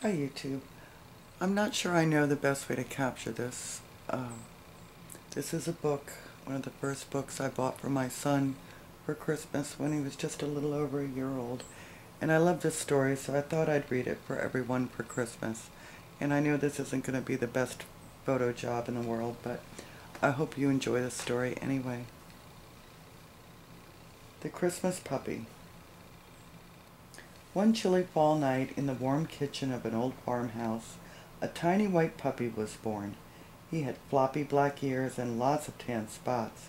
Hi YouTube. I'm not sure I know the best way to capture this. This is a book, one of the first books I bought for my son for Christmas when he was just a little over a year old. And I love this story, so I thought I'd read it for everyone for Christmas. And I know this isn't going to be the best photo job in the world, but I hope you enjoy the story anyway. The Christmas Puppy. One chilly fall night in the warm kitchen of an old farmhouse, a tiny white puppy was born. He had floppy black ears and lots of tan spots.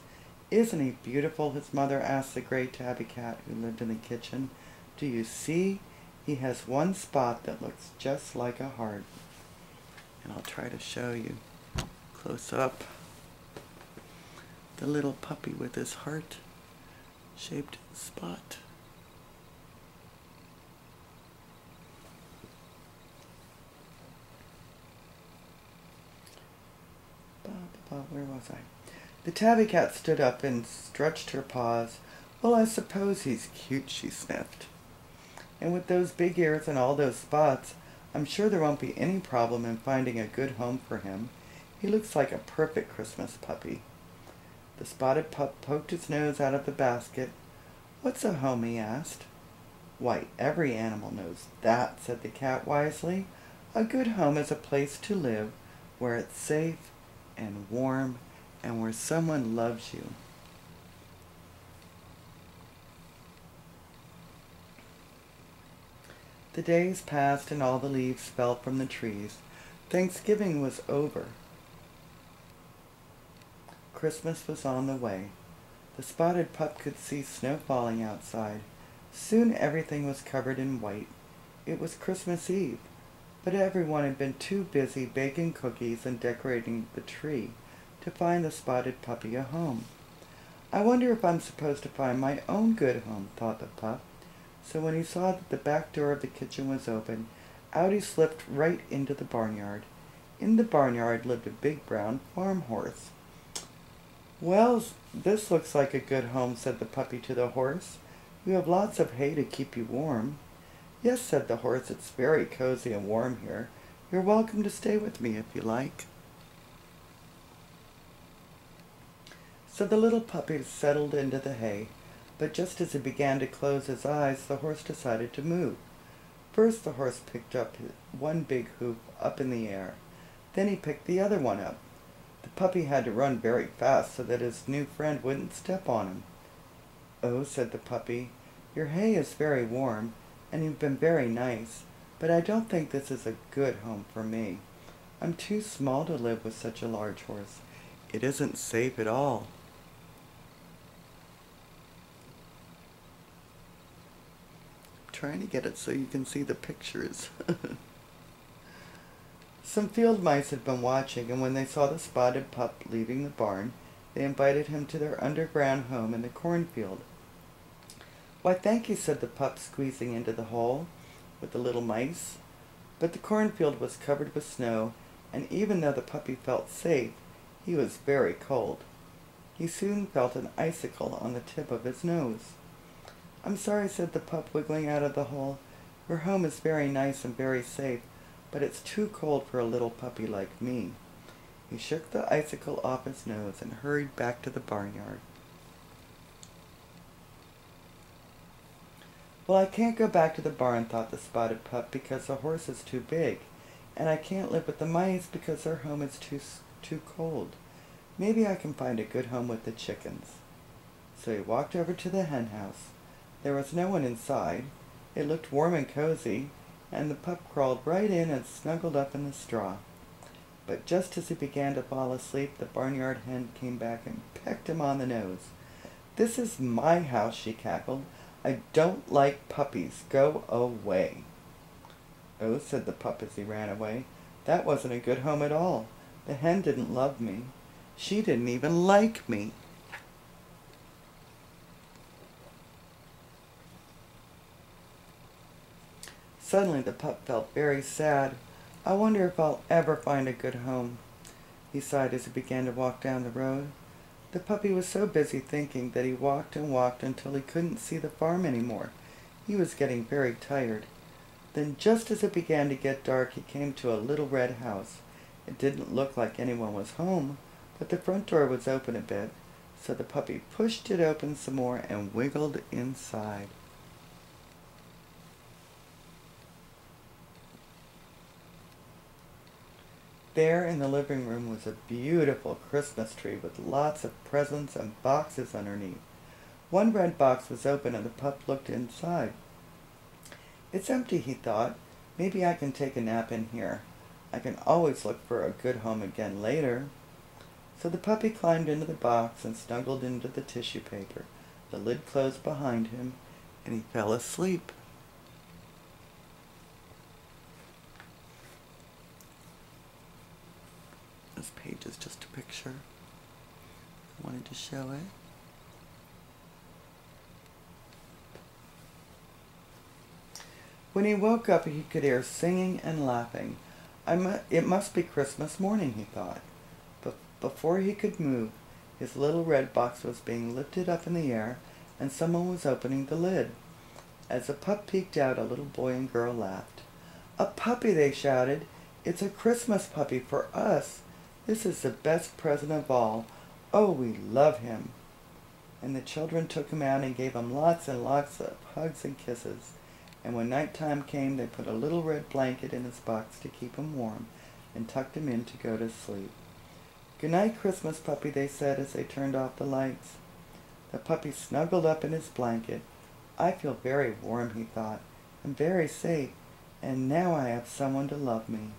"Isn't he beautiful?" his mother asked the gray tabby cat who lived in the kitchen. "Do you see? He has one spot that looks just like a heart." And I'll try to show you close up the little puppy with his heart-shaped spot. Where was I? The tabby cat stood up and stretched her paws. "Well, I suppose he's cute," she sniffed. "And with those big ears and all those spots, I'm sure there won't be any problem in finding a good home for him. He looks like a perfect Christmas puppy." The spotted pup poked his nose out of the basket. "What's a home?" he asked. "Why, every animal knows that," said the cat wisely. "A good home is a place to live where it's safe and warm, and where someone loves you." The days passed and all the leaves fell from the trees. Thanksgiving was over. Christmas was on the way. The spotted pup could see snow falling outside. Soon everything was covered in white. It was Christmas Eve, but everyone had been too busy baking cookies and decorating the tree to find the spotted puppy a home. "I wonder if I'm supposed to find my own good home," thought the pup. So when he saw that the back door of the kitchen was open, out he slipped right into the barnyard. In the barnyard lived a big brown farm horse. "Well, this looks like a good home," said the puppy to the horse. "You have lots of hay to keep you warm." "Yes," said the horse, "it's very cozy and warm here. You're welcome to stay with me if you like." So the little puppy settled into the hay, but just as he began to close his eyes, the horse decided to move. First the horse picked up one big hoof up in the air. Then he picked the other one up. The puppy had to run very fast so that his new friend wouldn't step on him. "Oh," said the puppy, "your hay is very warm, and you've been very nice, but I don't think this is a good home for me. I'm too small to live with such a large horse. It isn't safe at all." Trying to get it so you can see the pictures. Some field mice had been watching, and when they saw the spotted pup leaving the barn, they invited him to their underground home in the cornfield. "Why, thank you," said the pup, squeezing into the hole with the little mice. But the cornfield was covered with snow, and even though the puppy felt safe, he was very cold. He soon felt an icicle on the tip of his nose. "I'm sorry," said the pup, wiggling out of the hole. "Your home is very nice and very safe, but it's too cold for a little puppy like me." He shook the icicle off his nose and hurried back to the barnyard. "Well, I can't go back to the barn," thought the spotted pup, "because the horse is too big, and I can't live with the mice because their home is too cold. Maybe I can find a good home with the chickens." So he walked over to the hen house. There was no one inside. It looked warm and cozy, and the pup crawled right in and snuggled up in the straw. But just as he began to fall asleep, the barnyard hen came back and pecked him on the nose. "This is my house," she cackled. "I don't like puppies. Go away." "Oh," said the pup as he ran away, "that wasn't a good home at all. The hen didn't love me. She didn't even like me." Suddenly the pup felt very sad. "I wonder if I'll ever find a good home," he sighed as he began to walk down the road. The puppy was so busy thinking that he walked and walked until he couldn't see the farm anymore. He was getting very tired. Then just as it began to get dark, he came to a little red house. It didn't look like anyone was home, but the front door was open a bit, so the puppy pushed it open some more and wiggled inside. There in the living room was a beautiful Christmas tree with lots of presents and boxes underneath. One red box was open and the pup looked inside. "It's empty," he thought. "Maybe I can take a nap in here. I can always look for a good home again later." So the puppy climbed into the box and snuggled into the tissue paper. The lid closed behind him, and he fell asleep. This page is just a picture. I wanted to show it. When he woke up, he could hear singing and laughing. It must be Christmas morning, he thought. But before he could move, his little red box was being lifted up in the air, and someone was opening the lid. As the pup peeked out, a little boy and girl laughed. "A puppy!" they shouted. "It's a Christmas puppy for us. This is the best present of all. Oh, we love him." And the children took him out and gave him lots and lots of hugs and kisses. And when nighttime came, they put a little red blanket in his box to keep him warm and tucked him in to go to sleep. "Good night, Christmas puppy," they said as they turned off the lights. The puppy snuggled up in his blanket. "I feel very warm," he thought, "and very safe, and now I have someone to love me."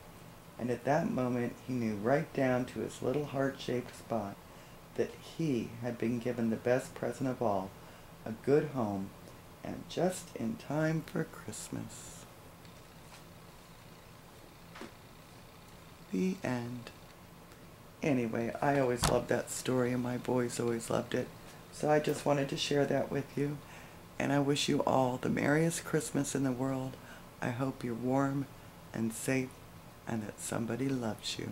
And at that moment he knew right down to his little heart-shaped spot that he had been given the best present of all, a good home, and just in time for Christmas. The end. Anyway, I always loved that story, and my boys always loved it, so I just wanted to share that with you, and I wish you all the merriest Christmas in the world. I hope you're warm and safe, and that somebody loves you.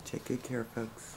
Take good care, folks.